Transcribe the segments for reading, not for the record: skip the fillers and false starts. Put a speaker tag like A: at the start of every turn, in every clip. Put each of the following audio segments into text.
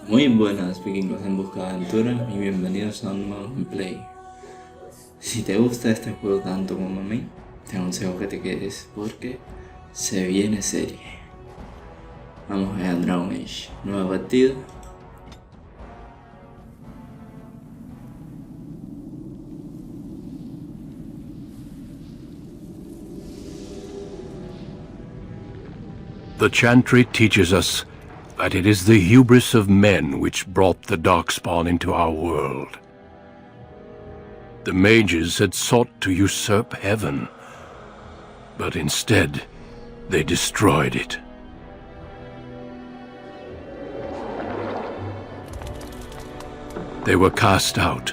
A: Muy buenas vikingos en busca de aventura y bienvenidos a un nuevo gameplay. Si te gusta este juego tanto como a mí, te aconsejo que te quedes porque se viene serie. Vamos a Dragon Age, nueva partida.
B: The Chantry teaches us that it is the hubris of men which brought the Darkspawn into our world. The mages had sought to usurp heaven, but instead they destroyed it. They were cast out,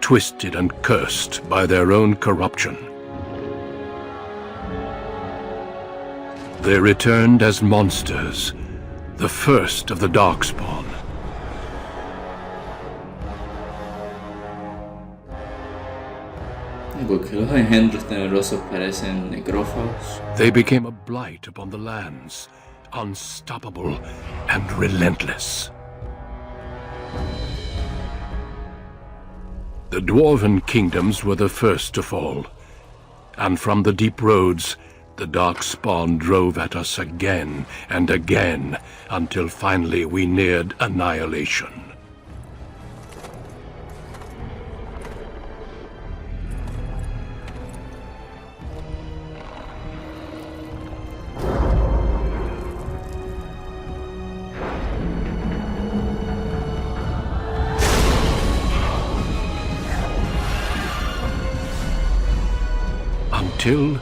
B: twisted and cursed by their own corruption. They returned as monsters, the first of the Darkspawn.
A: ¿Por qué los engendros temerosos parecen necrófagos?
B: They became a blight upon the lands, unstoppable and relentless. The Dwarven kingdoms were the first to fall, and from the deep roads, the Darkspawn drove at us again and again, until finally we neared annihilation. Until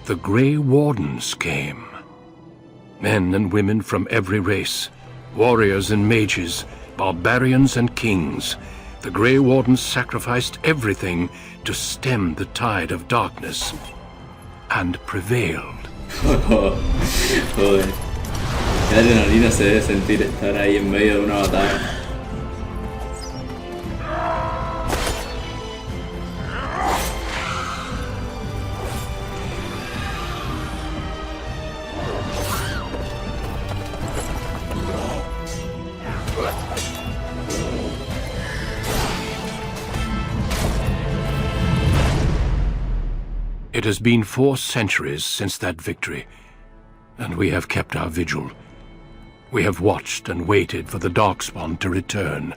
B: the Grey Wardens came. Men and women from every race, warriors and mages, barbarians and kings. The Grey Wardens sacrificed everything to stem the tide of darkness, and prevailed.
A: Joder, qué adrenalina se debe sentir estar ahí en medio de una batalla.
B: It has been 4 centuries since that victory, and we have kept our vigil. We have watched and waited for the Darkspawn to return.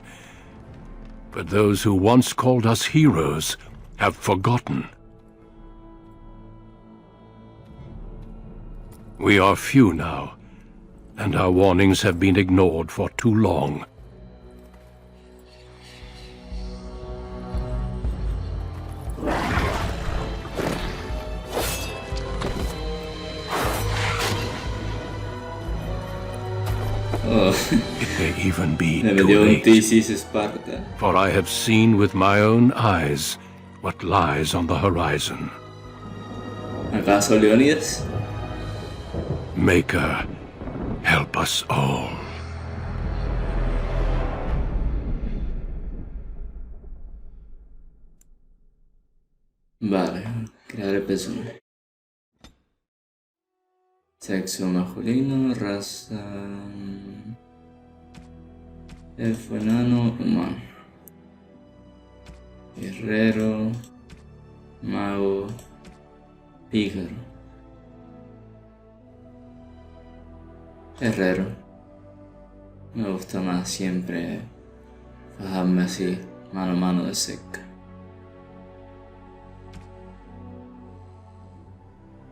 B: But those who once called us heroes have forgotten. We are few now, and our warnings have been ignored for too long.
A: Oh.
B: It may even be
A: Me
B: too
A: metió un
B: late,
A: Thesis Esparta.
B: for I have seen with my own eyes what lies on the horizon.
A: ¿Acaso Leónidas?
B: Maker, help us all.
A: Vale, crear el personaje. Sexo masculino, raza... elfo, enano, humano. Guerrero, mago, pícaro. Herrero. Me gusta más siempre fajarme así, mano a mano de cerca.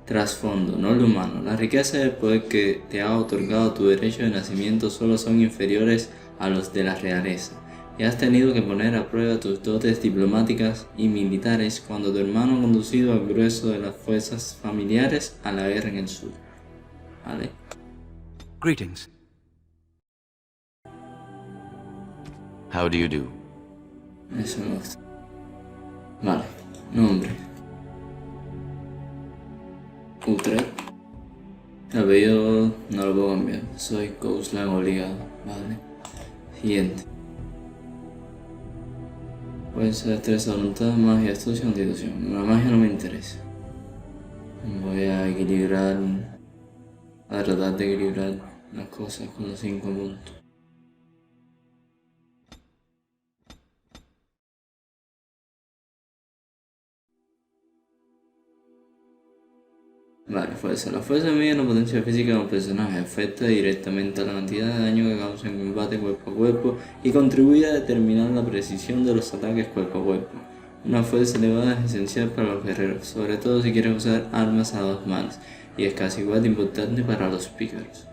A: Trasfondo, noble humano. La riqueza y el poder que te ha otorgado tu derecho de nacimiento solo son inferiores a los de la realeza, y has tenido que poner a prueba tus dotes diplomáticas y militares cuando tu hermano ha conducido al grueso de las fuerzas familiares a la guerra en el sur. ¿Vale?
C: Greetings. How do you do?
A: Eso me gusta. Vale, nombre. Utrecht. El apellido no lo puedo cambiar. Soy Couslan obligado. Vale. Siguiente. Puede ser destreza, voluntad, magia, astucia, constitución. La magia no me interesa. Voy a equilibrar a tratar de equilibrar las cosas con los 5 puntos. Vale, fuerza. La fuerza mide la potencia física de un personaje, afecta directamente a la cantidad de daño que causa en combate cuerpo a cuerpo y contribuye a determinar la precisión de los ataques cuerpo a cuerpo. Una fuerza elevada es esencial para los guerreros, sobre todo si quieres usar armas a dos manos, y es casi igual de importante para los pícaros.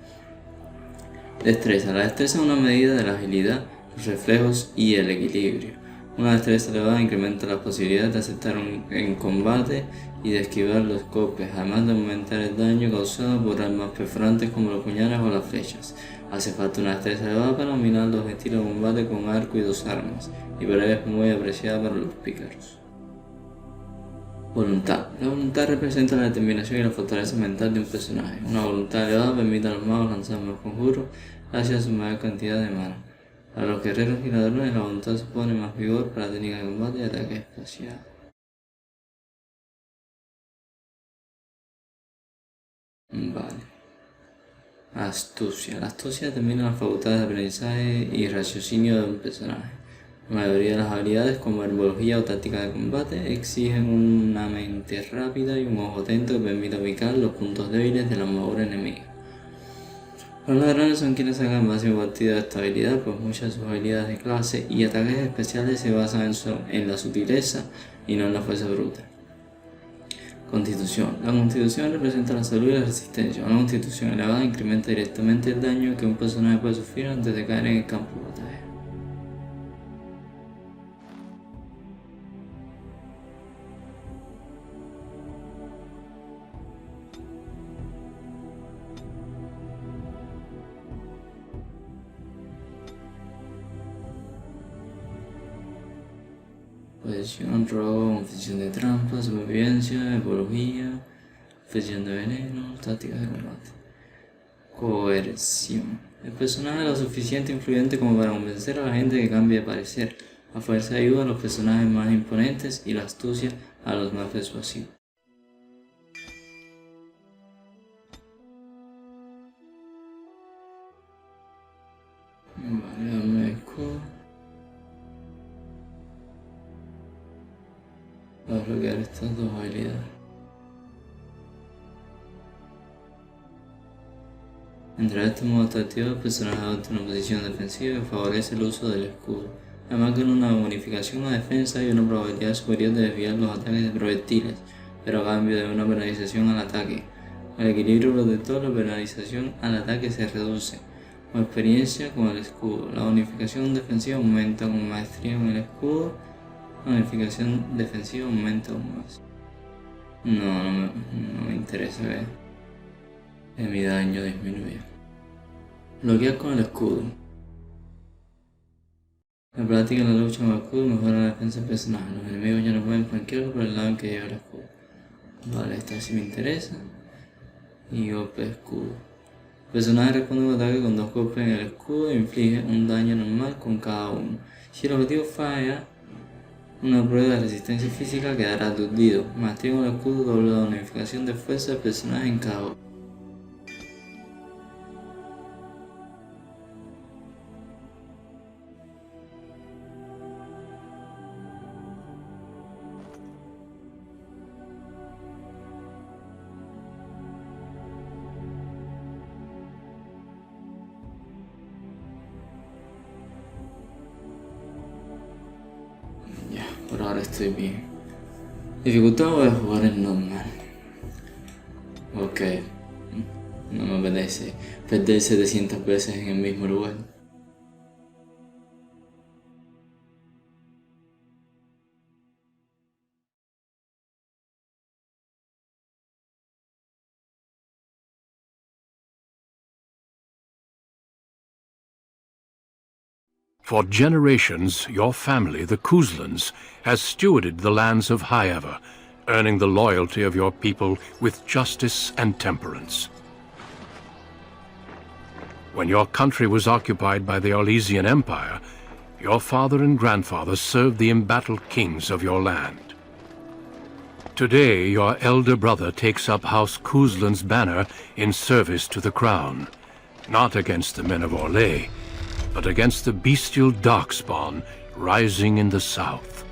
A: Destreza. La destreza es una medida de la agilidad, los reflejos y el equilibrio. Una destreza elevada incrementa las posibilidades de acertar en combate y de esquivar los golpes, además de aumentar el daño causado por armas perforantes como los puñales o las flechas. Hace falta una destreza elevada para dominar los estilos de combate con arco y dos armas, y por ello es muy apreciada para los pícaros. Voluntad. La voluntad representa la determinación y la fortaleza mental de un personaje. Una voluntad elevada permite a los magos lanzar más conjuros gracias a su mayor cantidad de manos. Para los guerreros y ladrones, la voluntad supone más vigor para técnicas de combate y ataques espaciales. Vale. Astucia. La astucia determina las facultades de aprendizaje y raciocinio de un personaje. La mayoría de las habilidades, como herbología o táctica de combate, exigen una mente rápida y un ojo atento que permita ubicar los puntos débiles de la armadura enemiga. Los ladrones son quienes sacan el máximo partido de esta habilidad, pues muchas de sus habilidades de clase y ataques especiales se basan en la sutileza y no en la fuerza bruta. Constitución. La constitución representa la salud y la resistencia. Una constitución elevada incrementa directamente el daño que un personaje puede sufrir antes de caer en el campo de batalla. Posesión, robo, confesión de trampa, supervivencia, ecología, confesión de veneno, tácticas de combate. Coerción. El personaje es lo suficiente influyente como para convencer a la gente que cambie de parecer. La fuerza ayuda a los personajes más imponentes y la astucia a los más persuasivos. Vale, dame escudo. Para bloquear estas dos habilidades. Entre este modo atractivo, el personaje adopta una posición defensiva que favorece el uso del escudo. Además, con una bonificación a defensa y una probabilidad superior de desviar los ataques de proyectiles, pero a cambio de una penalización al ataque. Con el equilibrio protector, la penalización al ataque se reduce. Con experiencia con el escudo, la bonificación defensiva aumenta con maestría con el escudo. La bonificación defensiva aumenta aún más. No me interesa que mi daño disminuya. Bloquear con el escudo. La práctica en la lucha con el escudo mejora la defensa del personaje. Los enemigos ya no pueden flanquearlo por el lado en que lleva el escudo. Vale, esta sí me interesa. Y golpe de escudo. El personaje responde a un ataque con dos golpes en el escudo e inflige un daño normal con cada uno. Si el objetivo falla, una prueba de resistencia física quedará aturdido. Maestría con el escudo doble la bonificación de fuerza del personaje en cada uno. Por ahora estoy bien. Dificultad, voy a jugar en normal. Ok. No me apetece perder 700 veces en el mismo lugar.
B: For generations, your family, the Kuzlans, has stewarded the lands of Highever, earning the loyalty of your people with justice and temperance. When your country was occupied by the Orlesian Empire, your father and grandfather served the embattled kings of your land. Today, your elder brother takes up House Kuzlan's banner in service to the crown, not against the men of Orlais, but against the bestial darkspawn rising in the south.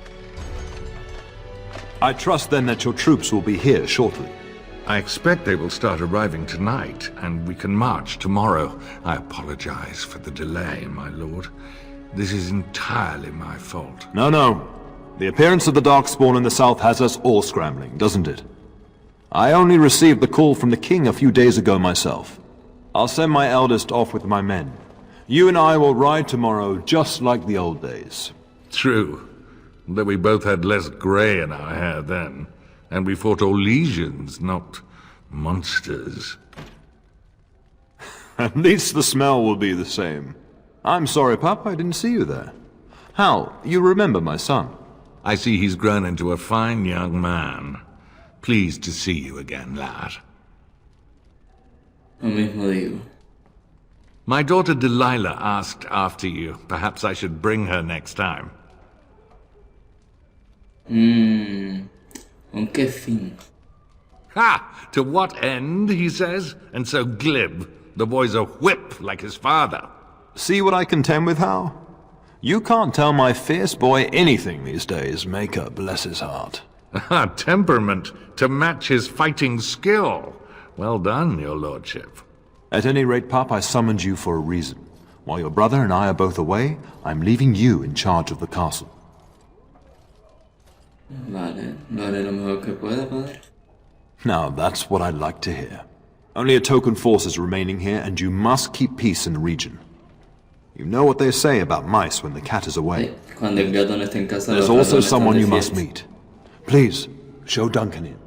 D: I trust then that your troops will be here shortly.
B: I expect they will start arriving tonight, and we can march tomorrow. I apologize for the delay, my lord. This is entirely my fault.
D: No, no. The appearance of the Darkspawn in the south has us all scrambling, doesn't it? I only received the call from the king a few days ago myself. I'll send my eldest off with my men. You and I will ride tomorrow just like the old days.
B: True. Though we both had less grey in our hair then, and we fought all legions, not monsters.
D: At least the smell will be the same. I'm sorry, Pup, I didn't see you there. Hal, you remember my son?
B: I see he's grown into a fine young man. Pleased to see you again, lad.
A: Lo mismo digo.
B: My daughter Delilah asked after you. Perhaps I should bring her next time.
A: ¿Con qué fin?
B: Ha! To what end, he says, and so glib. The boy's a whip like his father.
D: See what I contend with, Hal? You can't tell my fierce boy anything these days, Maker bless his heart.
B: Temperament to match his fighting skill. Well done, your lordship.
D: At any rate, Pup, I summoned you for a reason. While your brother and I are both away, I'm leaving you in charge of the castle.
A: Vale, lo haré lo mejor que pueda, padre.
D: Now, that's what I'd like to hear. Only a token force is remaining here, and you must keep peace in the region. You know what they say about mice when the cat is away.
A: Cuando el gato no esté en casa,
D: There's
A: los
D: also
A: ratones están
D: someone
A: de
D: you must
A: fiesta.
D: meet. Please, show Duncan in.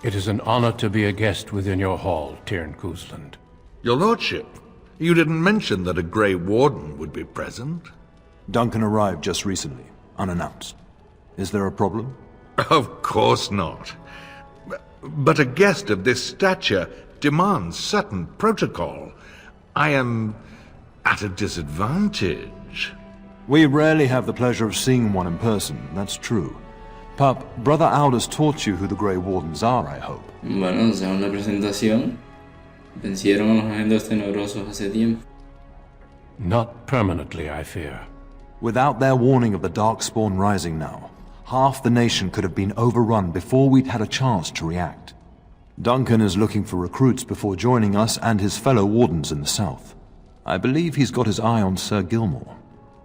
E: It is an honor to be a guest within your hall, Tyrn Cousland.
B: Your lordship, you didn't mention that a Grey Warden would be present.
D: Duncan arrived just recently, unannounced. Is there a problem?
B: Of course not. But a guest of this stature demands certain protocol. I am at a disadvantage.
D: We rarely have the pleasure of seeing one in person, that's true. Pup, Brother Aldous taught you who the Grey Wardens are, I hope.
A: Bueno, según la presentación, vencieron a los agentes tenebrosos hace tiempo.
E: Not permanently, I fear.
D: Without their warning of the Darkspawn rising now, half the nation could have been overrun before we'd had a chance to react. Duncan is looking for recruits before joining us and his fellow Wardens in the south. I believe he's got his eye on Sir Gilmore.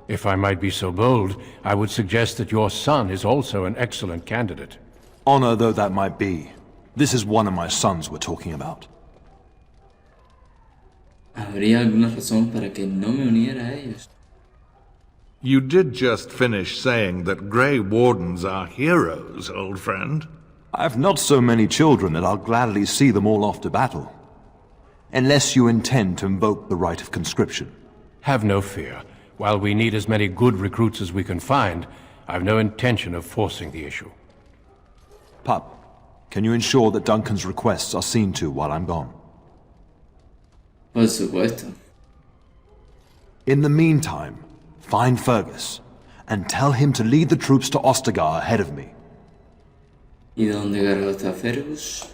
E: If I might be so bold, I would suggest that your son is also an excellent candidate.
D: Honor though that might be, this is one of my sons we're talking about.
A: ¿Habría alguna razón para que no me uniera a ellos?
B: You did just finish saying that Grey Wardens are heroes, old friend.
D: I've not so many children that I'll gladly see them all off to battle. Unless you intend to invoke the right of conscription.
E: Have no fear. While we need as many good recruits as we can find, I've no intention of forcing the issue.
D: Pup, can you ensure that Duncan's requests are seen to while I'm gone?
A: Por supuesto.
D: In the meantime, find Fergus, and tell him to lead the troops to Ostagar ahead of me.
A: ¿Y dónde cargó está Fergus?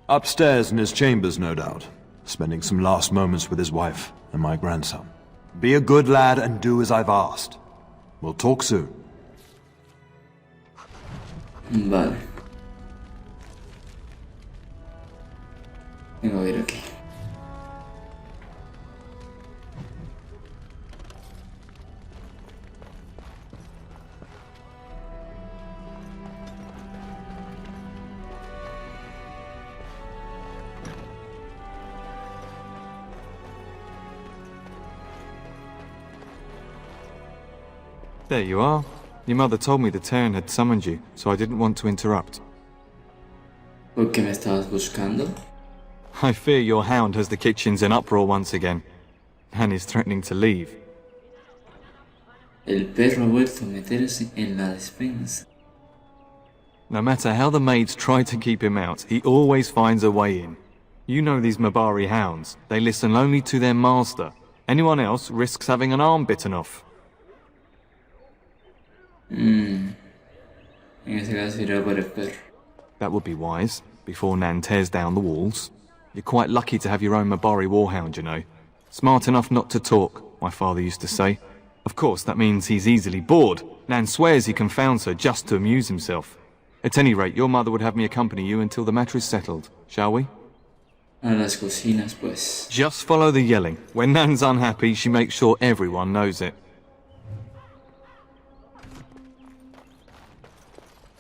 D: Upstairs in his chambers, no doubt, spending some last moments with his wife and my grandson. Be a good lad and do as I've asked. We'll talk soon.
A: Vale. Tengo que ir aquí.
F: There you are. Your mother told me the Terran had summoned you, so I didn't want to interrupt.
A: ¿Por qué me estabas buscando?
F: I fear your hound has the kitchens in uproar once again, and is threatening to leave.
A: El perro ha vuelto a meterse en la despensa.
F: No matter how the maids try to keep him out, he always finds a way in. You know these Mabari hounds. They listen only to their master. Anyone else risks having an arm bitten off.
A: En ese caso iré por el perro.
F: That would be wise, before Nan tears down the walls. You're quite lucky to have your own Mabari warhound, you know. Smart enough not to talk, my father used to say. Of course, that means he's easily bored. Nan swears he confounds her just to amuse himself. At any rate, your mother would have me accompany you until the matter is settled, shall we?
A: A las cocinas, pues.
F: Just follow the yelling. When Nan's unhappy, she makes sure everyone knows it.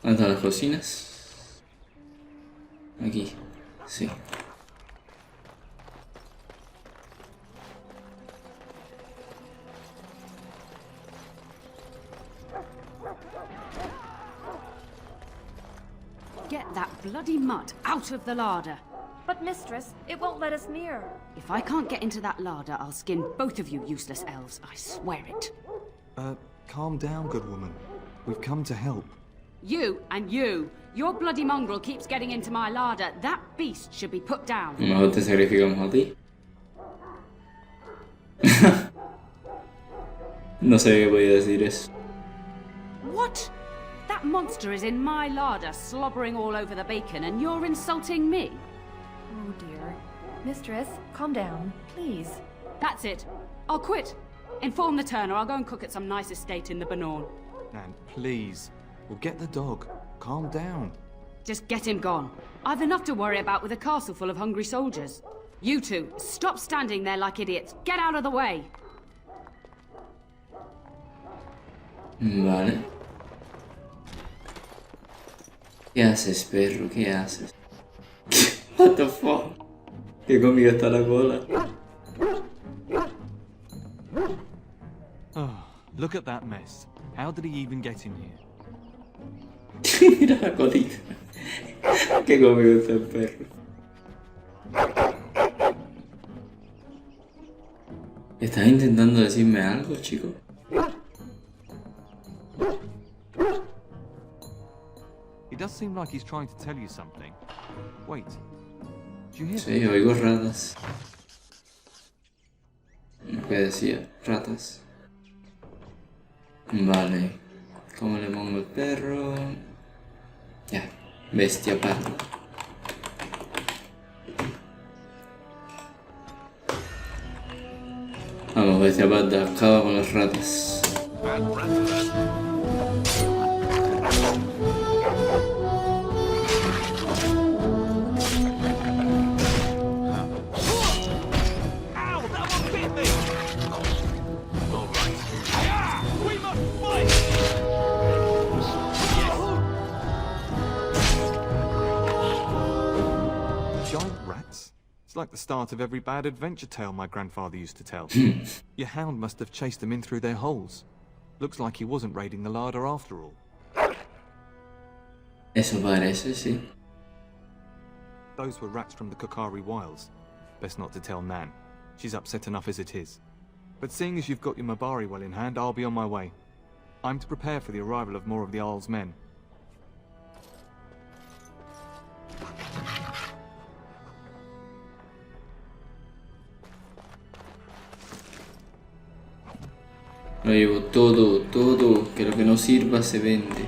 A: ¿Dónde están las cocinas? Aquí, sí.
G: Get that bloody mutt out of the larder.
H: But mistress, it won't let us near.
G: If I can't get into that larder, I'll skin both of you useless elves, I swear it.
F: Calm down, good woman. We've come to help.
G: You and you. Your bloody mongrel keeps getting into my larder. That beast should be put down.
A: Mejor te sacrificamos a ti. No sabía que podía decir eso.
G: What? That monster is in my larder, slobbering all over the bacon, and you're insulting me?
H: Oh dear. Mistress, calm down, please.
G: That's it. I'll quit. Inform the turner. I'll go and cook at some nice estate in the Banorn.
F: Nan, please. We'll get the dog. Calm down.
G: Just get him gone. I've enough to worry about with a castle full of hungry soldiers. You two, stop standing there like idiots. Get out of the way.
A: Vale. ¿Qué haces, perro? ¿Qué haces? What the fuck? ¿Qué cómica está la cola?
F: Oh, look at that mess. How did he even get in here?
A: Mira la colita. Qué cómico está el perro. ¿Estás intentando decirme algo, chico?
F: It does seem like he's trying to tell you something. Wait. Did you hear
A: Sí, oigo ratas. ¿Qué decía? Ratas. Vale. ¿Cómo le pongo el perro? Ya. Bestia parda. Vamos, bestia parda. Acaba con las ratas.
F: Like the start of every bad adventure tale my grandfather used to tell. Your hound must have chased them in through their holes. Looks like he wasn't raiding the larder after all.
A: Eso parece, sí.
F: Those were rats from the Kokari Wilds. Best not to tell Nan. She's upset enough as it is. But seeing as you've got your Mabari well in hand, I'll be on my way. I'm to prepare for the arrival of more of the Isle's men.
A: Lo llevo todo, que lo que no sirva se vende.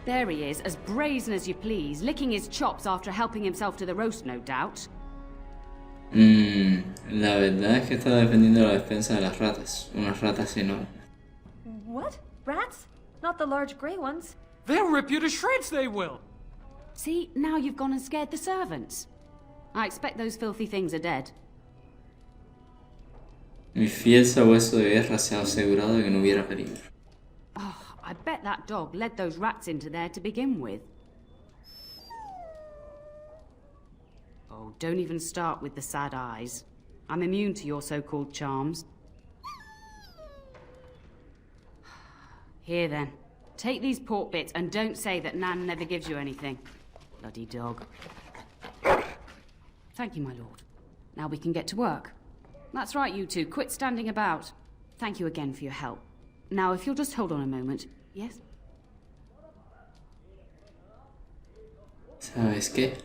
G: There he is, as brazen as you please, licking his chops after helping himself to the roast, no doubt.
A: La verdad es que está defendiendo la defensa de las ratas. Unas ratas enormes.
H: What? Rats? Not the large grey ones?
I: They'll rip you to shreds, they will!
G: See, now you've gone and scared the servants. I expect those filthy things are dead.
A: Mi fiel sabueso de guerra se ha asegurado de que no hubiera peligro.
G: Oh, I bet that dog led those rats into there to begin with. Oh, don't even start with the sad eyes. I'm immune to your so-called charms. Here then, take these pork bits and don't say that Nan never gives you anything. Bloody dog. Thank you, my lord. Now we can get to work. That's right, you two. Quit standing about. Thank you again for your help. Now, if you'll just hold on a moment. Yes?
A: ¿Sabes qué?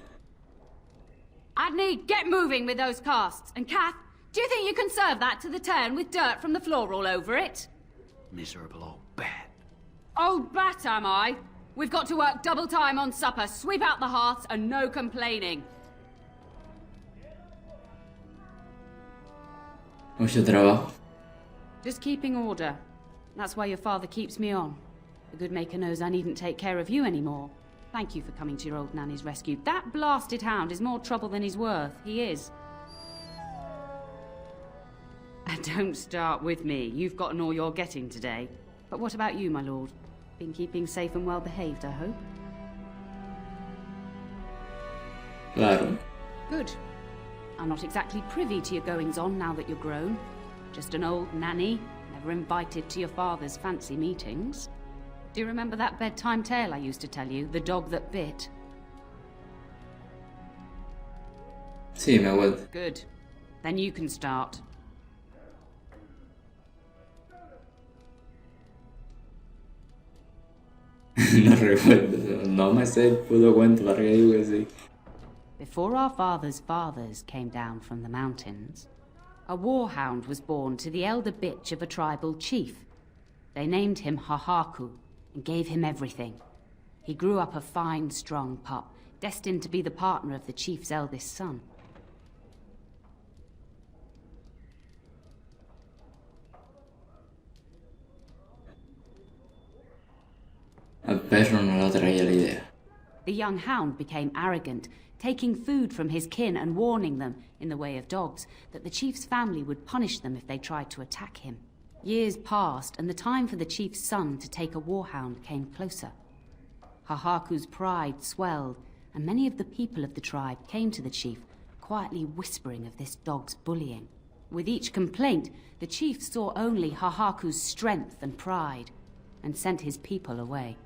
G: Adney, get moving with those casts. And Kath, do you think you can serve that to the turn with dirt from the floor all over it?
I: Miserable old bat.
G: Old bat, am I? We've got to work double time on supper, sweep out the hearths, and no complaining.
A: Mucho trabajo.
G: Just keeping order. That's why your father keeps me on. The good maker knows I needn't take care of you anymore. Thank you for coming to your old nanny's rescue. That blasted hound is more trouble than he's worth. He is. Don't start with me. You've gotten all you're getting today. But what about you, my lord? Been keeping safe and well behaved, I hope?
A: Claro.
G: Good. I'm not exactly privy to your goings-on now that you're grown. Just an old nanny, never invited to your father's fancy meetings. Do you remember that bedtime tale I used to tell you? The dog that bit?
A: Sí, me acuerdo.
G: Good. Then you can start.
A: No recuerdo. No me sé el puto cuento, para que digo que sí.
G: Before our fathers' fathers came down from the mountains, a warhound was born to the elder bitch of a tribal chief. They named him Hahaku and gave him everything. He grew up a fine, strong pup, destined to be the partner of the chief's eldest son.
A: Al perro no lo traía la idea.
G: The young hound became arrogant, taking food from his kin and warning them, in the way of dogs, that the chief's family would punish them if they tried to attack him. Years passed, and the time for the chief's son to take a warhound came closer. Hahaku's pride swelled, and many of the people of the tribe came to the chief, quietly whispering of this dog's bullying. With each complaint, the chief saw only Hahaku's strength and pride, and sent his people away.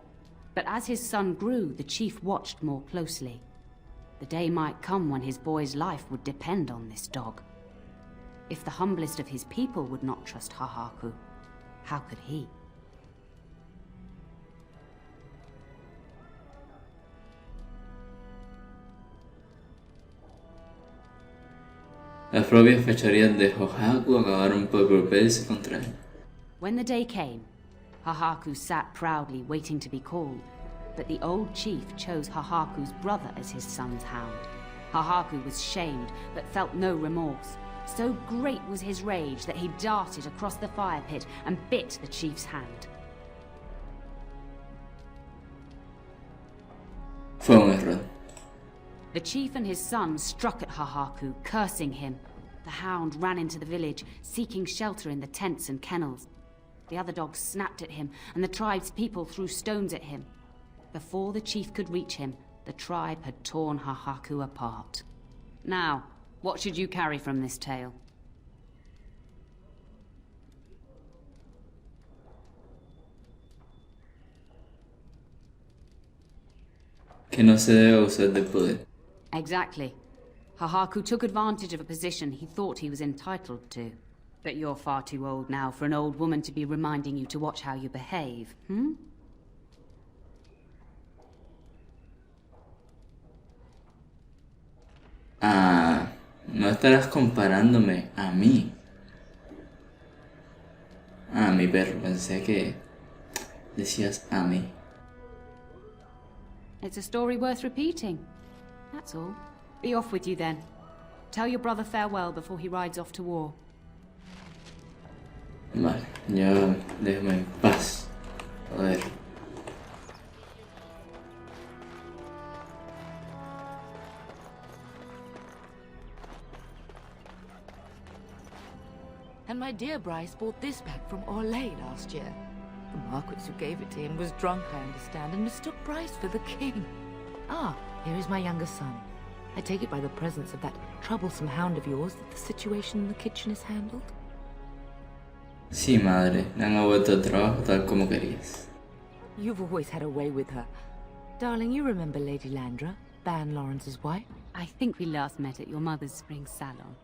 G: But as his son grew, the chief watched more closely. The day might come when his boy's life would depend on this dog. If the humblest of his people would not trust Hahaku, how could he?
A: Las propias fechorías de Hohaku acabaron por volverse contra él.
G: When the day came, Hahaku sat proudly waiting to be called, but the old chief chose Hahaku's brother as his son's hound. Hahaku was shamed, but felt no remorse. So great was his rage that he darted across the fire pit and bit the chief's hand.
A: Fue un error.
G: The chief and his son struck at Hahaku, cursing him. The hound ran into the village, seeking shelter in the tents and kennels. The other dogs snapped at him, and the tribe's people threw stones at him. Before the chief could reach him, the tribe had torn Hahaku apart. Now, what should you carry from this tale?
A: Que no se debe usar del poder.
G: Exactly. Hahaku took advantage of a position he thought he was entitled to. But you're far too old now for an old woman to be reminding you to watch how you behave, hmm?
A: Ah, no estarás comparándome a mí. Ah, mi perro, pensé que decías a mí.
G: It's a story worth repeating. That's all. Be off with you then. Tell your brother farewell before he rides off to war.
A: Vale, ya déjame en paz. Joder.
J: And my dear Bryce bought this back from Orlais last year. The Marquis who gave it to him was drunk, I understand, and mistook Bryce for the king. Ah, here is my younger son. I take it by the presence of that troublesome hound of yours that the situation in the kitchen is handled?
A: Sí, madre, le han vuelto el trabajo tal como querías.
J: You've always had a way with her. Darling, you remember Lady Landra, Ban Lawrence's wife?
G: I think we last met at your mother's spring salon.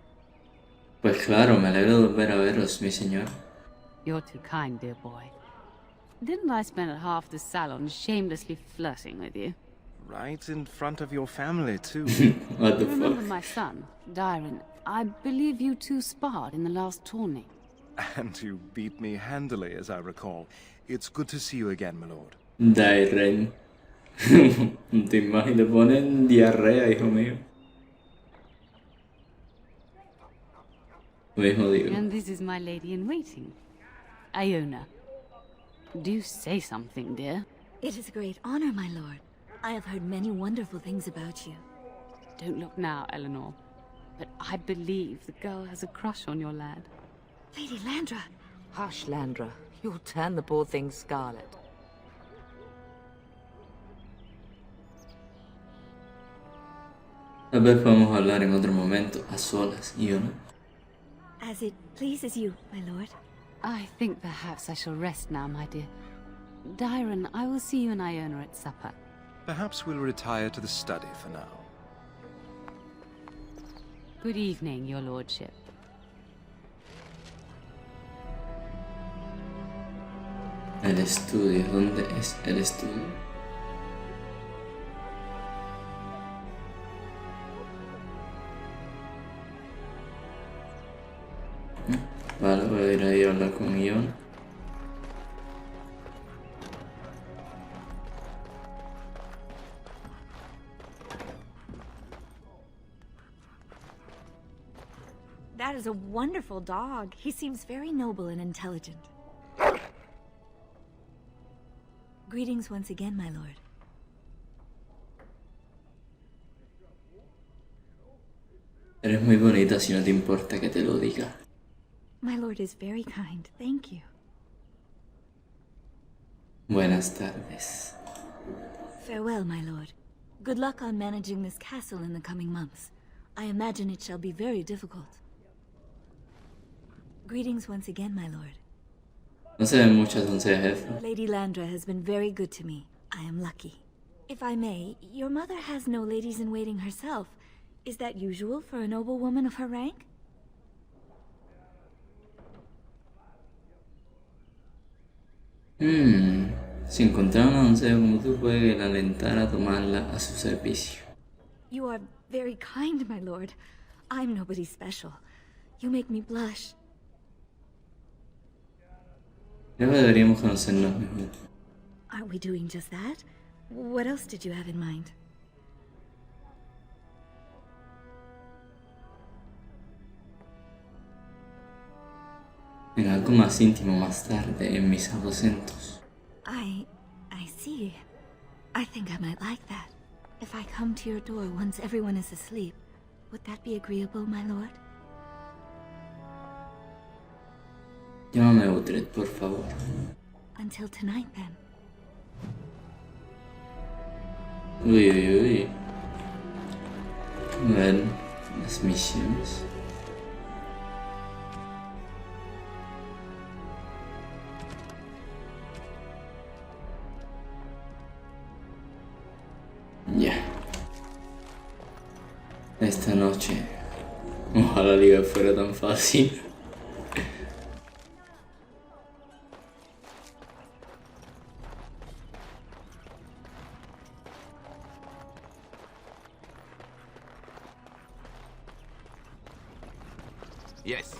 A: Pues claro, me alegro de volver a veros, mi señor.
G: You're too kind, dear boy. Didn't I spend half the salon shamelessly flirting with you?
K: Right in front of your family, too.
A: What the
G: Remember
A: fuck?
G: my son, Dyron? I believe you two sparred in the last tourney.
K: And you beat me handily, as I recall. It's good to see you again, my lord.
A: Dairen. Te imaginas, te ponen diarrea, hijo mío. Muy jodido.
G: And this is my lady-in-waiting, Iona. Do say something, dear.
L: It is a great honor, my lord. I have heard many wonderful things about you.
G: Don't look now, Eleanor. But I believe the girl has a crush on your lad.
L: Lady Landra!
J: Hush, Landra. You'll turn the poor thing scarlet.
A: Tal vez podemos hablar en otro momento, a solas, Iona.
L: As it pleases you, my lord.
G: I think perhaps I shall rest now, my dear. Dyron, I will see you and Iona at supper.
K: Perhaps we'll retire to the study for now.
G: Good evening, your lordship.
A: El estudio, ¿dónde es el estudio? Vale, voy a ir ahí a hablar con Iona.
L: That is a wonderful dog. He seems very noble and intelligent. Greetings once again, my lord.
A: Eres muy bonita si no te importa que te lo diga.
L: My lord is very kind. Thank you.
A: Buenas tardes.
L: Farewell, my lord. Good luck on managing this castle in the coming months. I imagine it shall be very difficult. Greetings once again, my lord.
A: No se ven muchas doncellas, jefe.
L: Lady Landra has been very good to me. I am lucky. If I may, your mother has no ladies-in-waiting herself. Is that usual for a noble woman of her rank?
A: Si encontrara una doncella como tú, puede que la alentara a tomarla a su servicio.
L: You are very kind, my lord. I'm nobody special. You make me blush.
A: Creo que deberíamos conocernos mejor.
L: Aren't we doing just that? What else did you have in mind?
A: En algo más íntimo más tarde, en mis aposentos.
L: I see. I think I might like that. If I come to your door once everyone is asleep, would that be agreeable, my lord?
A: Llámame Utrecht, por favor.
L: Until tonight, then.
A: Uy, uy, uy. A ver, las misiones. Ya. Esta noche. Ojalá la liga fuera tan fácil.
C: Yes.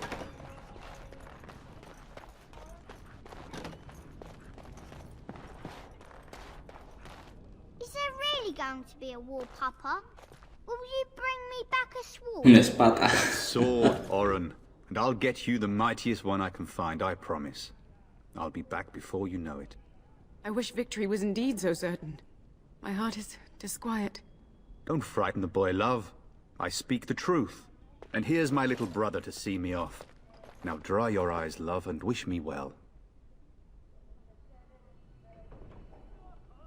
M: Is there really going to be a war, Papa? Will you bring me back a sword?
A: Una espada.
N: Sword, Oren. And I'll get you the mightiest one I can find, I promise. I'll be back before you know it.
O: I wish victory was indeed so certain. My heart is disquiet.
N: Don't frighten the boy, love. I speak the truth. And here's my little brother to see me off. Now dry your eyes, love, and wish me well.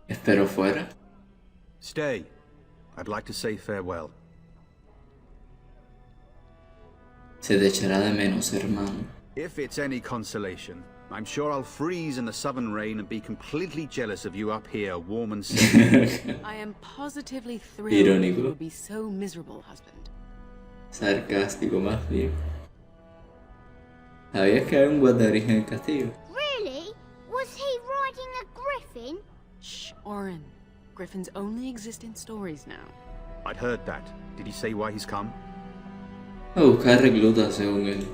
A: Espero fuera.
N: Stay. I'd like to say farewell.
A: Se te echará de menos, hermano.
N: If it's any consolation, I'm sure I'll freeze in the southern rain and be completely jealous of you up here, warm and sunny.
O: I am positively thrilled
A: Irónico.
O: you will be so miserable, husband.
A: Sarcástico más bien. ¿Sabías que hay un guardaorigen en el castillo?
M: Really? Was he riding a griffin?
O: Shh, Oren. Griffins only exist in stories now.
N: I'd heard that. Did he say why he's come?
A: A buscar reclutas, según él.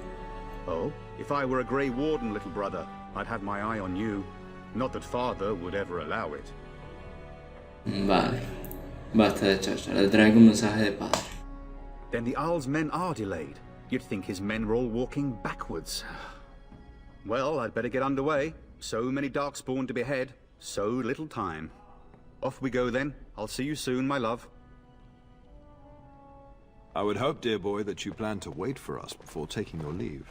N: Oh? If I were a Grey Warden, little brother, I'd have my eye on you. Not that father would ever allow it.
A: Vale. Basta de chacha. Le traigo un mensaje de padre.
N: Then the Owl's men are delayed. You'd think his men were all walking backwards. Well, I'd better get underway. So many darkspawn to behead, so little time. Off we go then. I'll see you soon, my love.
D: I would hope, dear boy, that you plan to wait for us before taking your leave.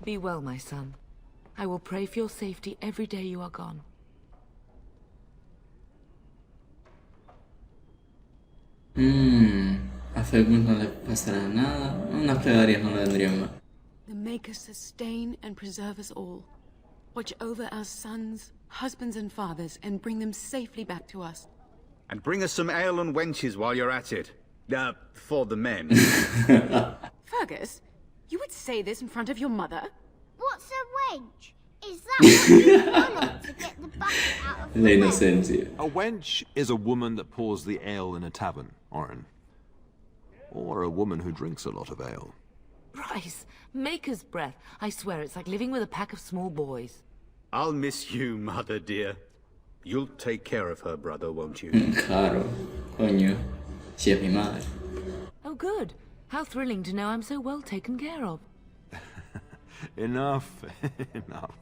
J: Be well, my son. I will pray for your safety every day you are gone.
A: A Fergus no le pasará nada. Unas plegarias no le vendrían mal.
O: The Maker sustain and preserve us all. Watch over our sons, husbands and fathers, and bring them safely back to us.
N: And bring us some ale and wenches while you're at it. For the men.
O: Fergus, you would say this in front of your mother?
M: What's a wench? Is that what you follow to get the bucket out of the
A: La
M: well?
A: inocencia.
D: A wench is a woman that pours the ale in a tavern, Orin. Or a woman who drinks a lot of ale.
J: Bryce, Maker's breath. I swear it's like living with a pack of small boys.
N: I'll miss you, mother dear. You'll take care of her, brother, won't you?
A: Claro, coño. Si es mi madre.
J: Oh, good. How thrilling to know I'm so well taken care of.
D: Enough, enough.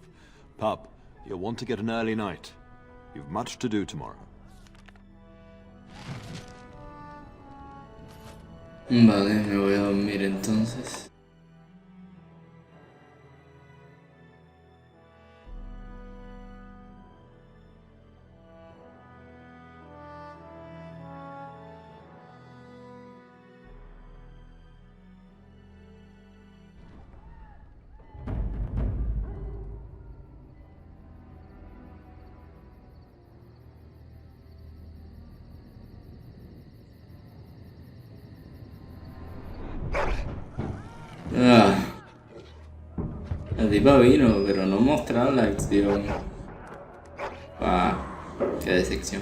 D: Pup, you'll want to get an early night. You've much to do tomorrow.
A: Vale, me voy a dormir entonces. El tipo vino, pero no mostrar la acción. Qué decepción.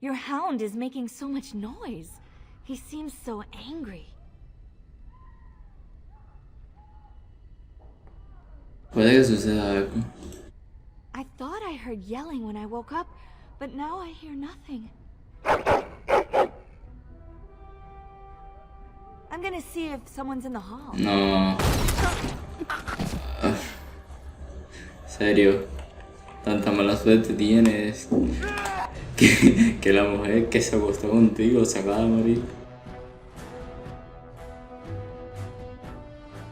L: Your hound is making so much noise. He seems so angry.
A: Puede que suceda algo.
L: I thought I heard yelling when I woke up, but now I hear nothing. I'm gonna see if someone's in the hall.
A: No. Serio. Tanta mala suerte tienes. Que la mujer que se acostó contigo se acaba de morir.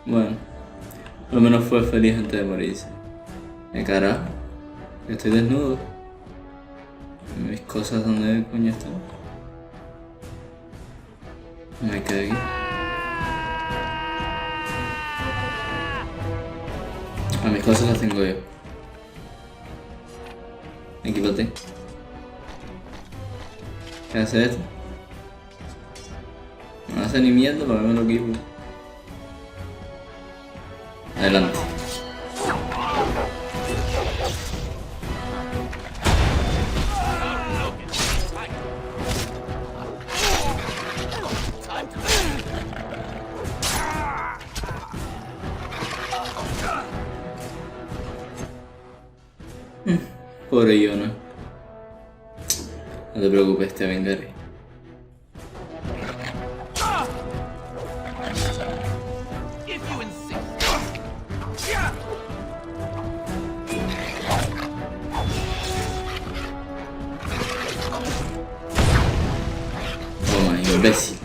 A: Bueno. Al menos fue feliz antes de morirse. Carajo. Estoy desnudo. Mis cosas, ¿dónde coño están? Me quedé aquí. Mis cosas las tengo yo. Equípate. ¿Qué hace esto? No hace ni mierda para que me lo equipo. Adelante. Pobre Yona. No te preocupes, te vengaré. Toma, imbécil.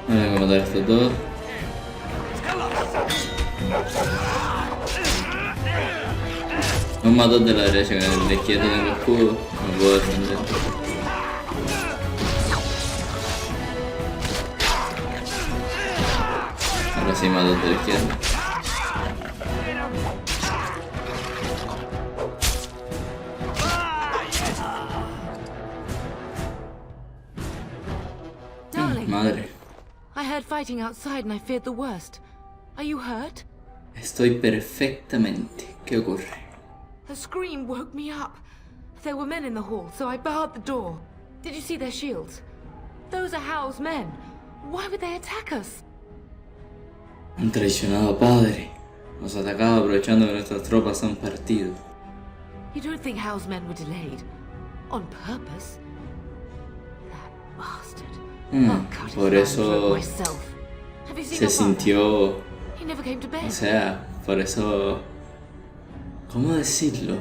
A: Vamos a matar esto todo. No mato de la derecha, que de la izquierda tengo escudo, no puedo defender. Ahora sí mato de la izquierda. Madre.
J: I heard fighting outside and I feared the worst. Are you hurt?
A: Estoy perfectamente. ¿Qué ocurre?
J: A scream woke me up. There were men in the hall, so I barred the door. Did you see their shields? Those are Hal's men. Why would they attack us?
A: Un traicionado padre. Nos atacaba aprovechando que nuestras tropas han partido.
J: You don't think Howe's men were delayed? On purpose? That bastard.
A: Por eso se sintió...
J: He never came to bed.
A: O sea, por eso... ¿Cómo decirlo?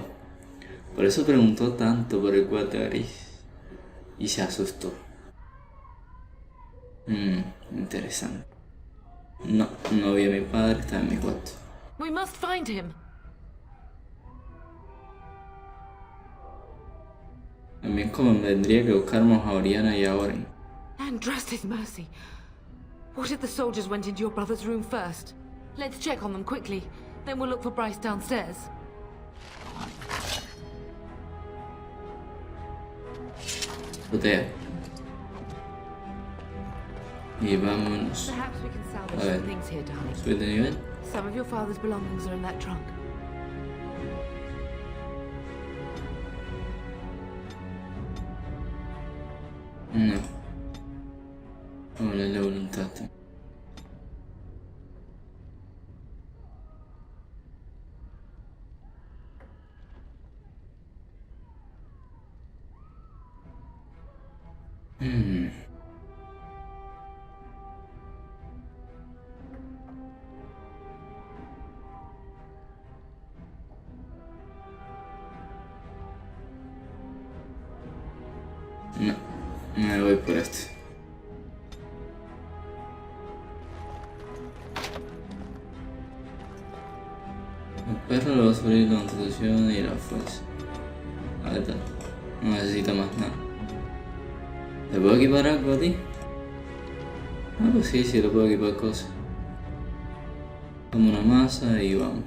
A: Por eso preguntó tanto por el cuarto gris. Y se asustó. Interesante. No vi a mi padre, está en mi cuarto.
J: We must find him.
A: También convendría que buscáramos a Oriana y a Oren.
J: And trust his mercy. What if the soldiers went into your brother's room first? Let's check on them quickly. Then we'll look for Bryce downstairs.
A: Botea. Y vámonos.
J: Perhaps we can salvage
A: A ver,
J: some things here, darling.
A: sube de nivel.
J: Some of your father's belongings are in that trunk.
A: No. Hola, la voluntad. No, me voy por este. El perro le va a subir la constitución y la fuerza. Ahí está. No necesita más nada. ¿Te puedo equipar algo a ti? Ah, pues sí, le puedo equipar cosas. Toma una masa y vamos.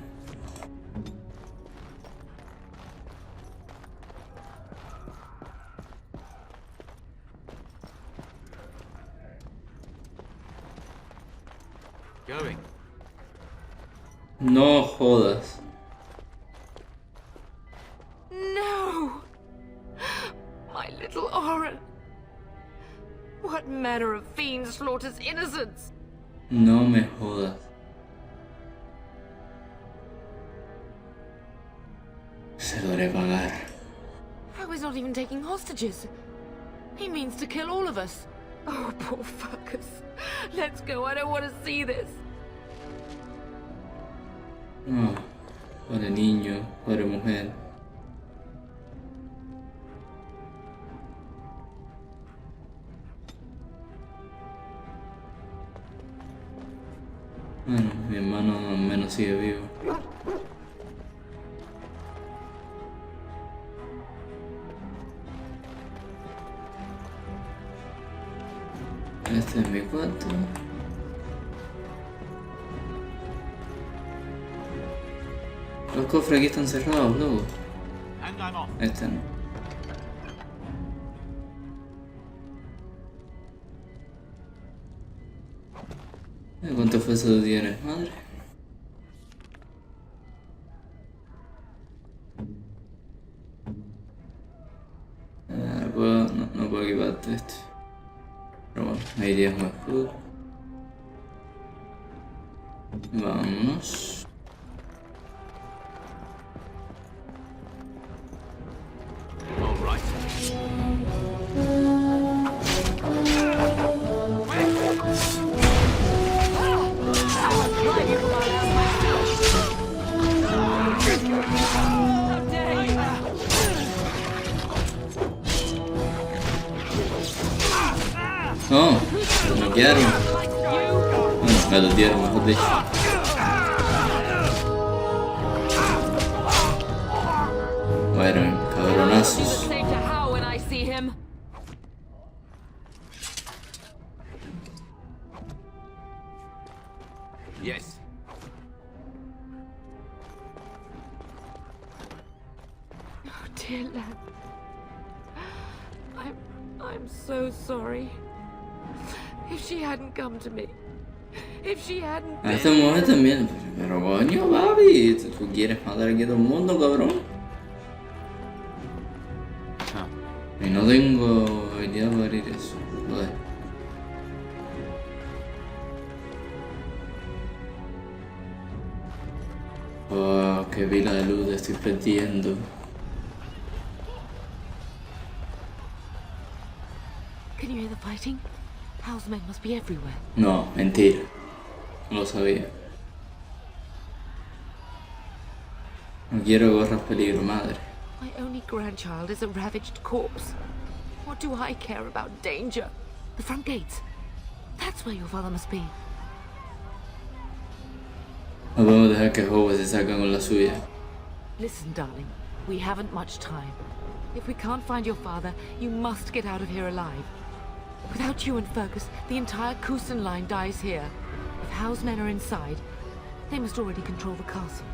C: Going.
A: No jodas.
J: No! My little Oren! What manner of fiend slaughters innocents?
A: No me jodas. Se lo haré pagar.
J: How is not even taking hostages? He means to kill all of us. Oh, poor fuckers. Let's go, I don't want to see this.
A: No, pobre niño, pobre mujer. Bueno, mi hermano al menos sigue vivo. Este es mi cuarto. Los cofres aquí están cerrados, loco. Este no. ¿Cuánto fuerza tú tienes, madre? No puedo equiparte esto. Pero bueno, ahí tienes un escudo. Vámonos. No, me noquearon. Bueno, me lo dieron, mejor dicho. Bueno, cabronazos.
C: Yes.
J: Oh, dear lad. I'm so sorry. If she hadn't come to me. If she hadn't.
A: A este momento también. Pero coño, papi, ¿tú quieres matar aquí a todo el mundo, cabrón? Y no tengo idea para abrir eso. Joder. qué pila de luz estoy perdiendo.
J: Can you hear the fighting? Hal's men must be everywhere.
A: No, mentira. No lo sabía. No quiero que corras peligro, madre.
J: My only grandchild is a ravaged corpse. What do I care about danger? The front gates. That's where your father must be.
A: No podemos dejar que Howard se salga con la suya.
J: Listen, darling. We haven't much time. If we can't find your father, you must get out of here alive. Without you and Fergus, the entire Kusen line dies here. If Hal's men are inside, they must already control the castle.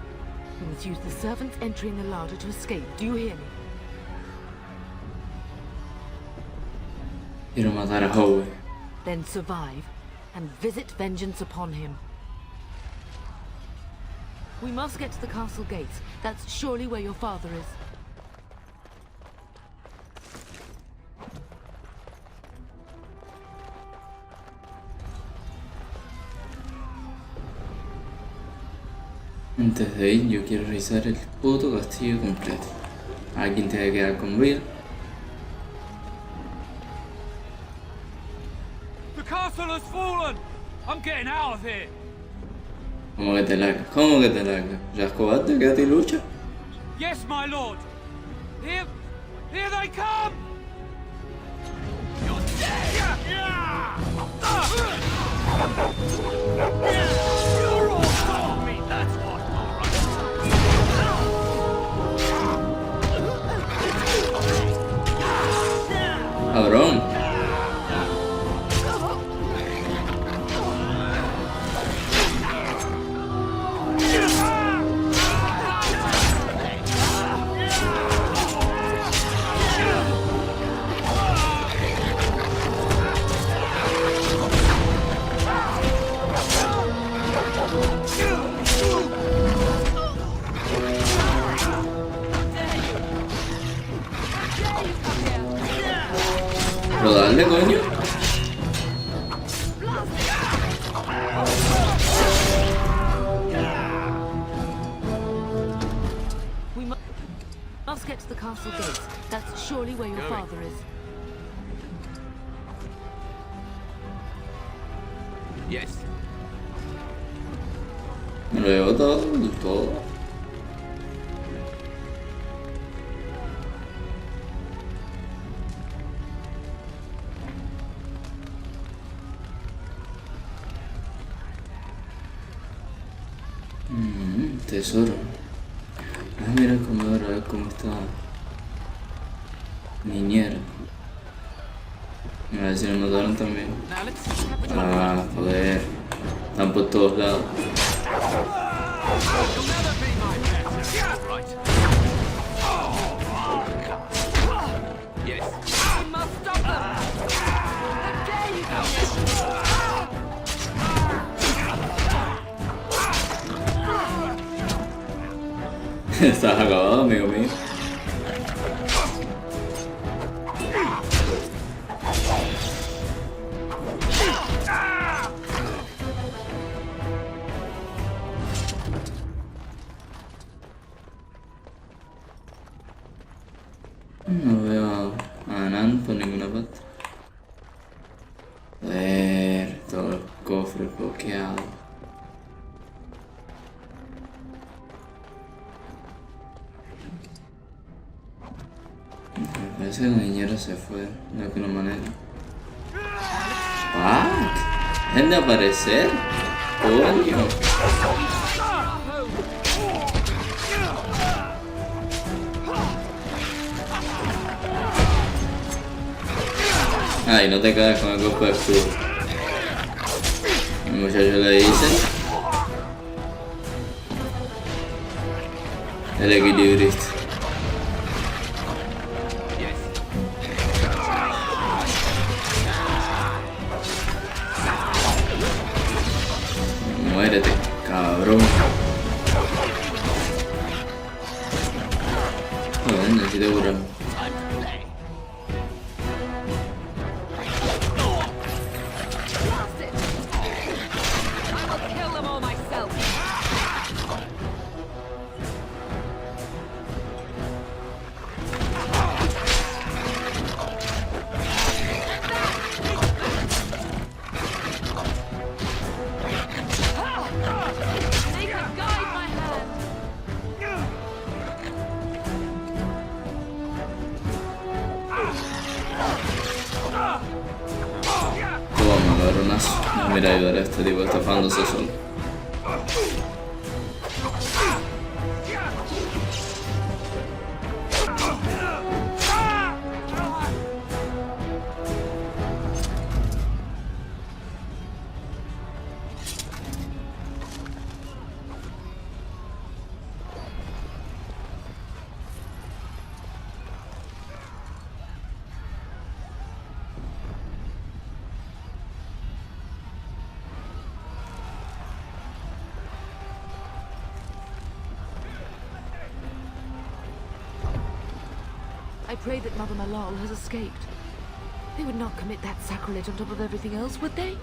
J: We must use the servants entering the larder to escape. Do you hear me?
A: Quiero matar a Howard.
J: Then survive and visit vengeance upon him. We must get to the castle gates. That's surely where your father is.
A: Antes de ir, yo quiero revisar el puto castillo completo. Alguien tiene que quedar con Bill.
I: The castle has fallen! I'm getting out of here!
A: ¿Cómo que te largas? ¿Cómo que te largas? ¿Ya es cobarde? ¿Quédate y lucha?
I: Yes, my lord! Here they come! You're dead! You're all for me, that's what,
A: Cabrón. Pero dale, coño.
J: We must get to the castle gates. That's surely where your father is.
C: Yes.
A: Me lo llevo todo. Tesoro. Mira el comedor, a ver cómo está. Niñera. A ver si lo mataron también. Ah, joder. Están por todos lados. Estás acabado, amigo mío. No veo a Nan por ninguna parte. A ver, todos los cofres bloqueados. Parece que la niñera se fue de alguna manera. ¿What? ¿Dejen de aparecer? ¡Coño! Ay, no te caes con el cuerpo de escudo. El muchacho le dice. El equilibrista. Muérete, cabrón. Joder, necesito curarme. conazo. No, mira, ayudar a este tipo estafándose solo.
J: I pray that Mother Malal has escaped. They would not commit that sacrilege on top of everything else, would they?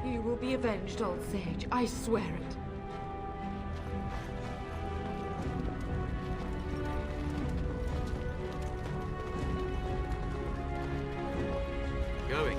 J: You will be avenged, old sage. I swear it.
C: Going.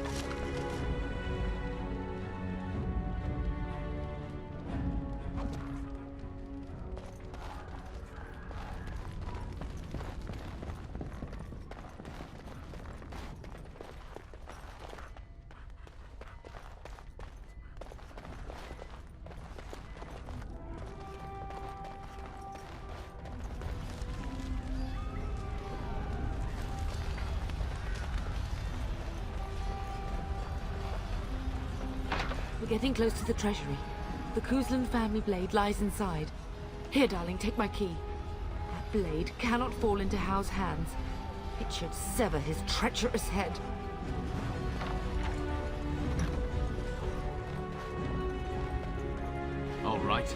J: We're getting close to the treasury. The Kuzlan family blade lies inside. Here, darling, take my key. That blade cannot fall into Hao's hands. It should sever his treacherous head.
C: All right.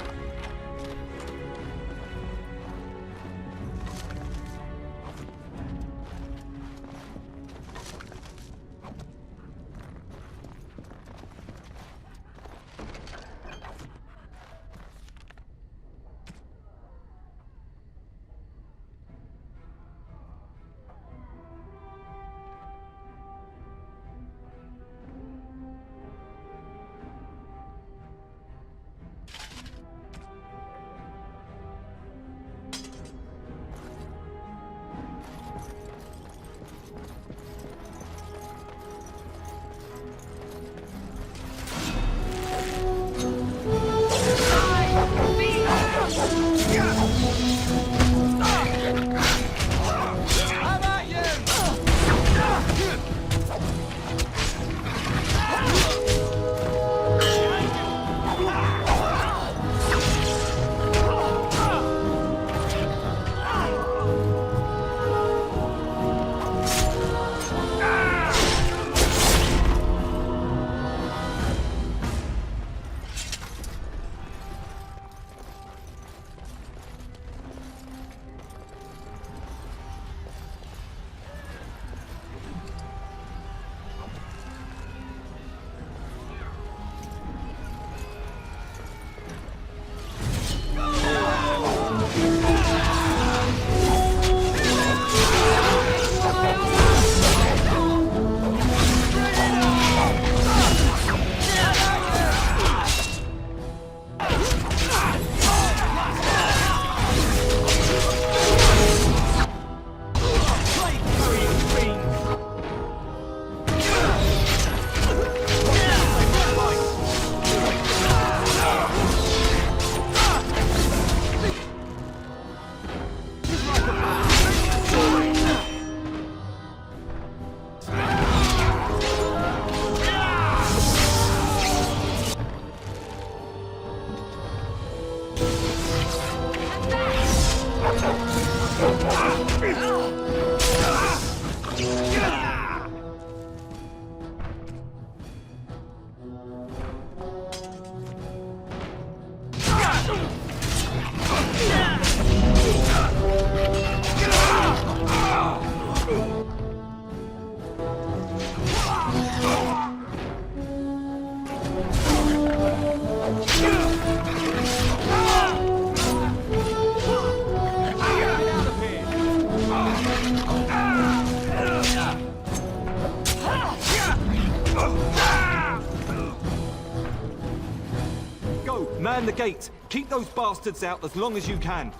F: man the gate. Keep those bastards out as long as you can.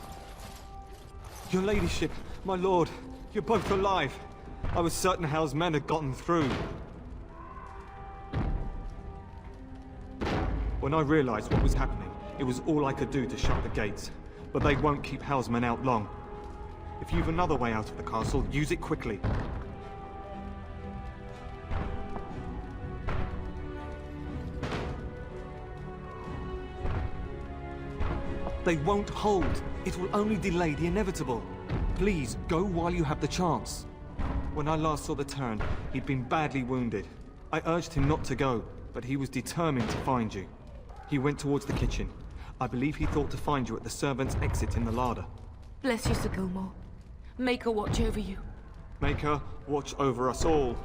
F: Your ladyship, my lord, you're both alive. I was certain Hal's men had gotten through. When I realized what was happening, it was all I could do to shut the gates. But they won't keep Hal's men out long. If you've another way out of the castle, use it quickly. They won't hold. It will only delay the inevitable. Please, go while you have the chance. When I last saw the Turn, he'd been badly wounded. I urged him not to go, but he was determined to find you. He went towards the kitchen. I believe he thought to find you at the servants' exit in the larder.
J: Bless you, Sir Gilmore. Make her watch over you.
F: Make her watch over us all.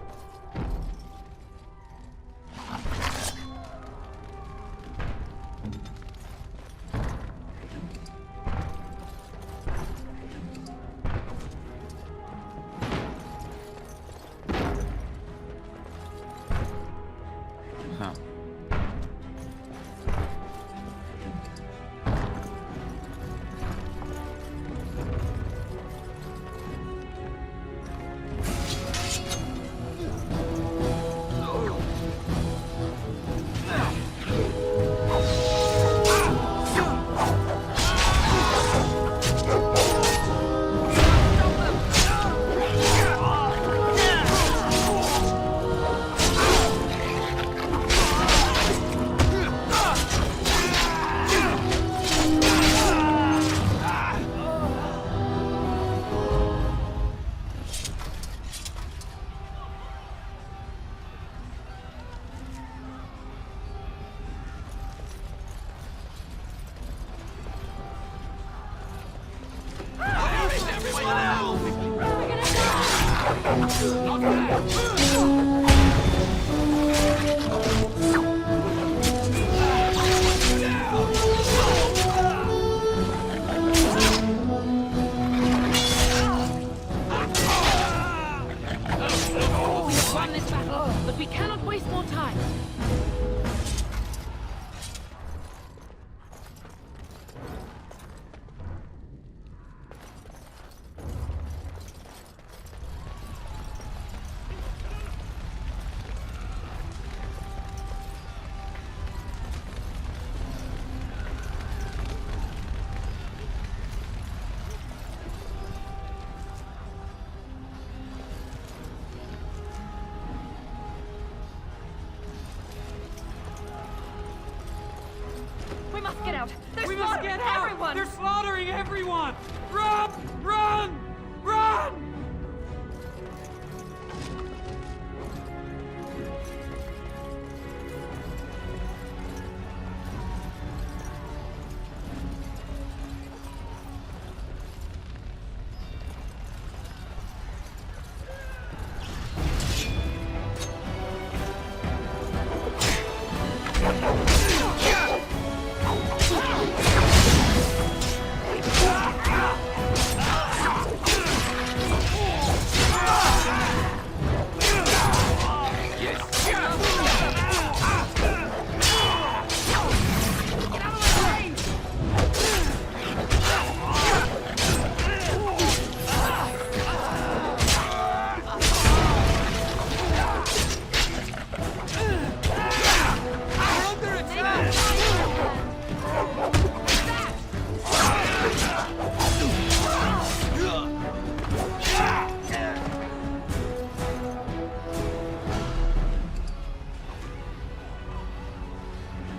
H: Get out!
I: We must get out! Everyone! They're slaughtering everyone! Run! Run! Run!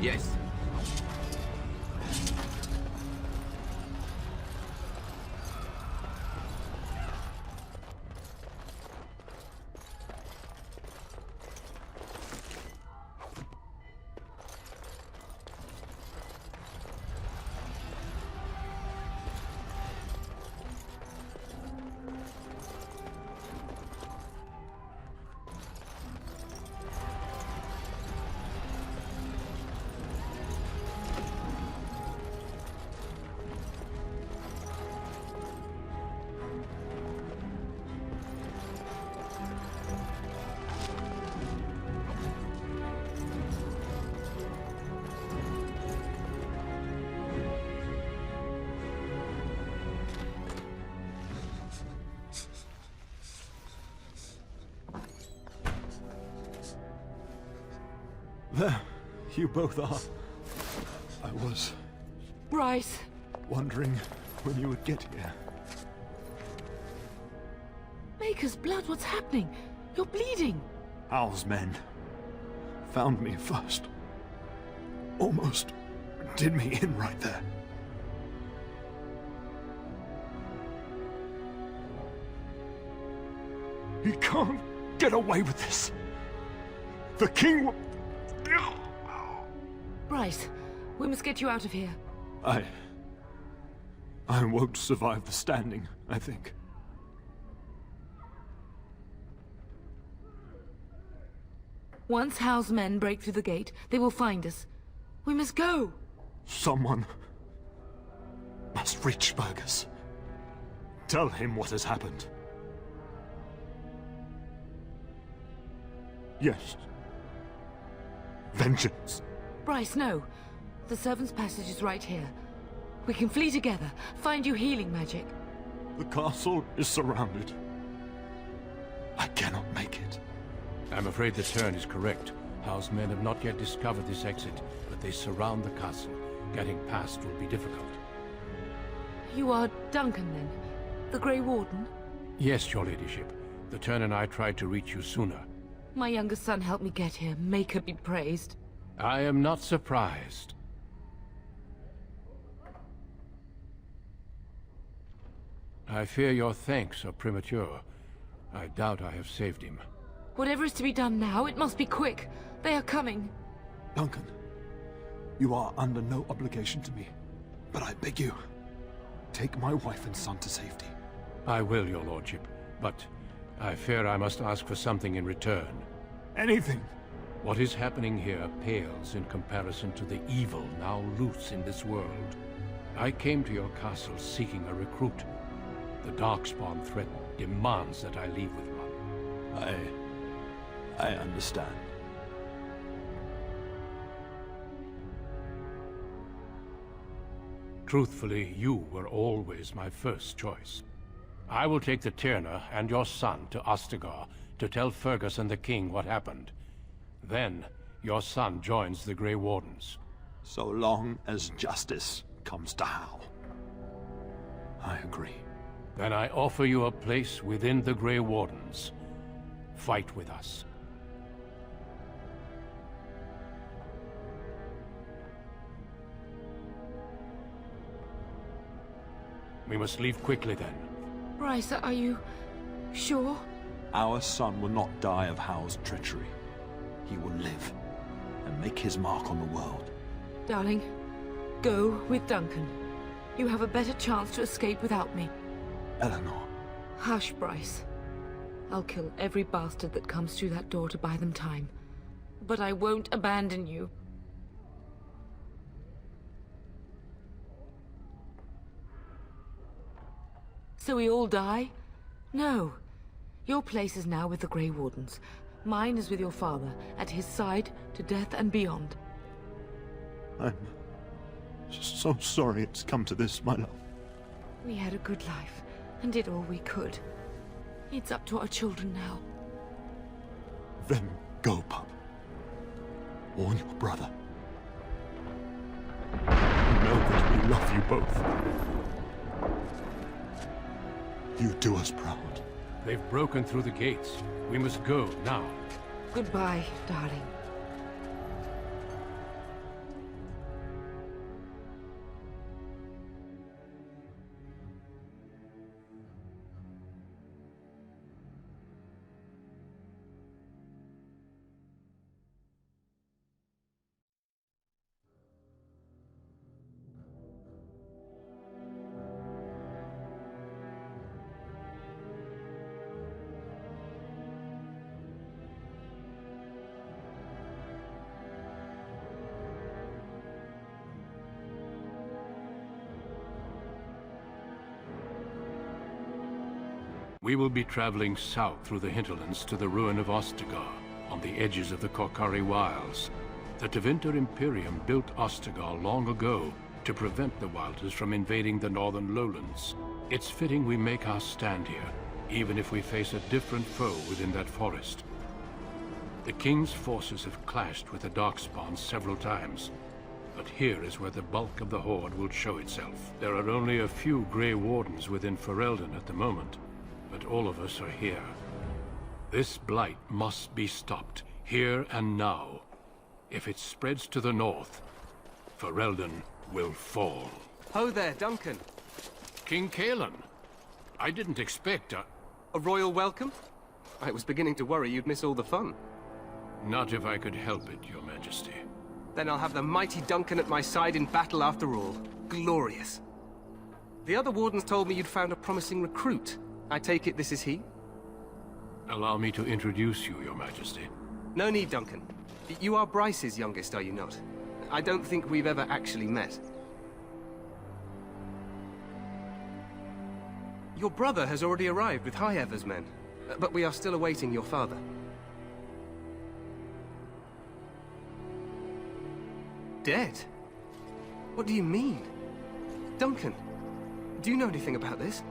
C: Yes.
D: There, you both are. I was
J: Bryce!
D: wondering when you would get here.
J: Maker's blood, what's happening? You're bleeding!
D: Hal's men found me first. Almost did me in right there. He can't get away with this. The king will...
J: Bryce, we must get you out of here.
D: I won't survive the standing, I think.
J: Once Hal's men break through the gate, they will find us. We must go!
D: Someone must reach Fergus. Tell him what has happened. Yes. Vengeance.
J: Bryce, no. The servant's passage is right here. We can flee together, find you healing magic.
D: The castle is surrounded. I cannot make it.
E: I'm afraid the turn is correct. Hal's men have not yet discovered this exit, but they surround the castle. Getting past will be difficult.
J: You are Duncan, then? The Grey Warden?
E: Yes, your ladyship. The turn and I tried to reach you sooner.
J: My younger son helped me get here. Maker be praised.
E: I am not surprised. I fear your thanks are premature. I doubt I have saved him.
J: Whatever is to be done now, it must be quick. They are coming.
D: Duncan, you are under no obligation to me, but I beg you, take my wife and son to safety.
E: I will, your lordship, but I fear I must ask for something in return.
D: Anything!
E: What is happening here pales in comparison to the evil now loose in this world. I came to your castle seeking a recruit. The Darkspawn threat demands that I leave with one.
D: I understand.
E: Truthfully, you were always my first choice. I will take the Tyrna and your son to Ostagar to tell Fergus and the king what happened. Then, your son joins the Grey Wardens.
D: So long as justice comes to Hal. I agree.
E: Then I offer you a place within the Grey Wardens. Fight with us. We must leave quickly then.
J: Bryce, are you sure?
D: Our son will not die of Hal's treachery. He will live and make his mark on the world.
J: Darling, go with Duncan. You have a better chance to escape without me.
D: Eleanor.
J: Hush, Bryce. I'll kill every bastard that comes through that door to buy them time. But I won't abandon you. So we all die? No. Your place is now with the Grey Wardens. Mine is with your father, at his side, to death and beyond.
D: I'm so sorry it's come to this, my love.
J: We had a good life, and did all we could. It's up to our children now.
D: Then go, pup. Warn your brother. Know that we love you both. You do us proud.
E: They've broken through the gates. We must go now.
J: Goodbye, darling.
E: We will be traveling south through the hinterlands to the ruin of Ostagar, on the edges of the Korkari Wilds. The Tevinter Imperium built Ostagar long ago to prevent the Wilders from invading the northern lowlands. It's fitting we make our stand here, even if we face a different foe within that forest. The King's forces have clashed with the Darkspawn several times, but here is where the bulk of the Horde will show itself. There are only a few Grey Wardens within Ferelden at the moment, but all of us are here. This blight must be stopped, here and now. If it spreads to the north, Ferelden will fall.
P: Ho there, Duncan.
E: King Cailan. I didn't expect a
P: royal welcome? I was beginning to worry you'd miss all the fun.
E: Not if I could help it, Your Majesty.
P: Then I'll have the mighty Duncan at my side in battle after all. Glorious. The other wardens told me you'd found a promising recruit. I take it this is he?
E: Allow me to introduce you, Your Majesty.
P: No need, Duncan. You are Bryce's youngest, are you not? I don't think we've ever actually met. Your brother has already arrived with High Ever's men, but we are still awaiting your father. Dead? What do you mean? Duncan, do you know anything about this?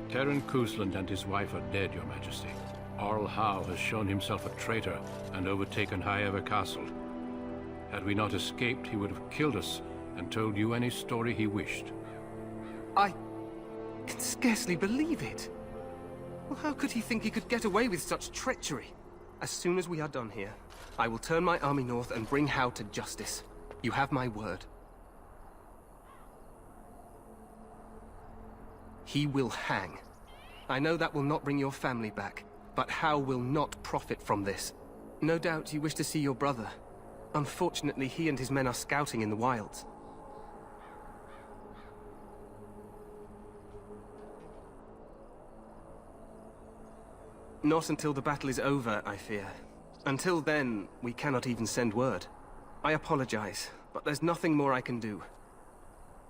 E: Terran Cousland and his wife are dead, Your Majesty. Arl Howe has shown himself a traitor and overtaken High Ever Castle. Had we not escaped, he would have killed us and told you any story he wished.
P: I can scarcely believe it. Well, how could he think he could get away with such treachery? As soon as we are done here, I will turn my army north and bring Howe to justice. You have my word. He will hang. I know that will not bring your family back, but Howe will not profit from this. No doubt you wish to see your brother. Unfortunately, he and his men are scouting in the wilds. Not until the battle is over, I fear. Until then, we cannot even send word. I apologize, but there's nothing more I can do.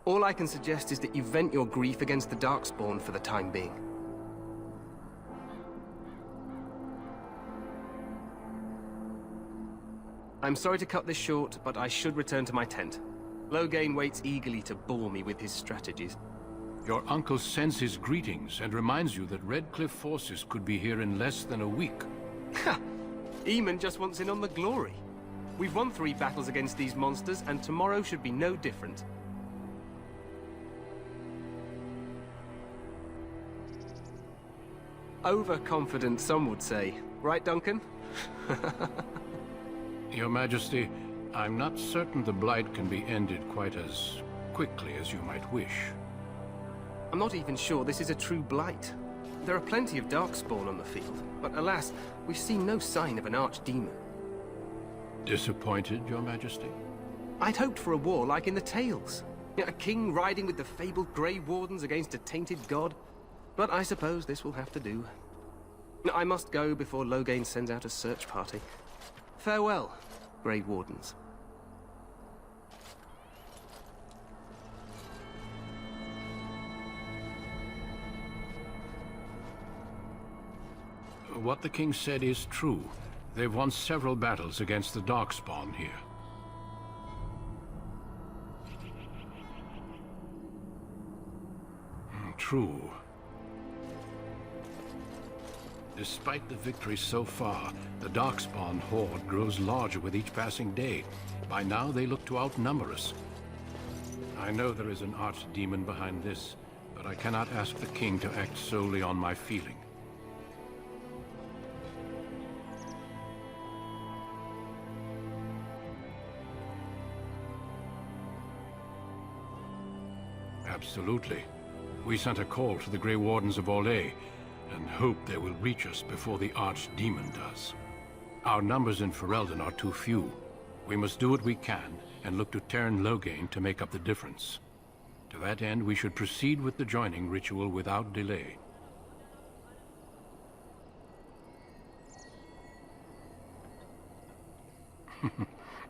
P: All I can suggest is that you vent your grief against the Darkspawn for the time being. I'm sorry to cut this short, but I should return to my tent. Loghain waits eagerly to bore me with his strategies.
E: Your uncle sends his greetings and reminds you that Redcliffe forces could be here in less than a week.
P: Ha! Eamon just wants in on the glory. We've won 3 battles against these monsters, and tomorrow should be no different. Overconfident, some would say. Right, Duncan?
E: Your Majesty, I'm not certain the Blight can be ended quite as quickly as you might wish.
P: I'm not even sure this is a true blight. There are plenty of Darkspawn on the field, but alas, we've seen no sign of an archdemon.
E: Disappointed, Your Majesty?
P: I'd hoped for a war like in the tales. A king riding with the fabled Grey Wardens against a tainted god. But I suppose this will have to do. I must go before Loghain sends out a search party. Farewell, Grey Wardens.
E: What the king said is true. They've won several battles against the Darkspawn here. True. Despite the victory so far, the Darkspawn horde grows larger with each passing day. By now, they look to outnumber us. I know there is an archdemon behind this, but I cannot ask the king to act solely on my feeling. Absolutely. We sent a call to the Grey Wardens of Orlais, and hope they will reach us before the Archdemon does. Our numbers in Ferelden are too few. We must do what we can, and look to Terran Loghain to make up the difference. To that end, we should proceed with the joining ritual without delay.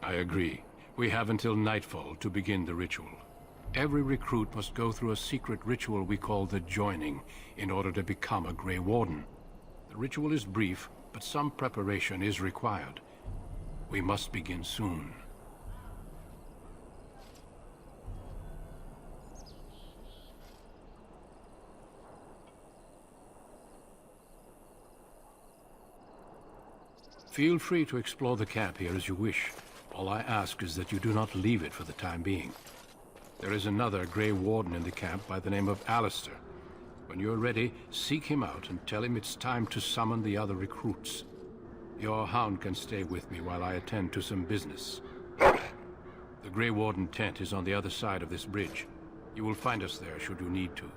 E: I agree. We have until nightfall to begin the ritual. Every recruit must go through a secret ritual we call the Joining in order to become a Grey Warden. The ritual is brief, but some preparation is required. We must begin soon. Feel free to explore the camp here as you wish. All I ask is that you do not leave it for the time being. There is another Grey Warden in the camp by the name of Alistair. When you're ready, seek him out and tell him it's time to summon the other recruits. Your hound can stay with me while I attend to some business. The Grey Warden tent is on the other side of this bridge. You will find us there should you need to.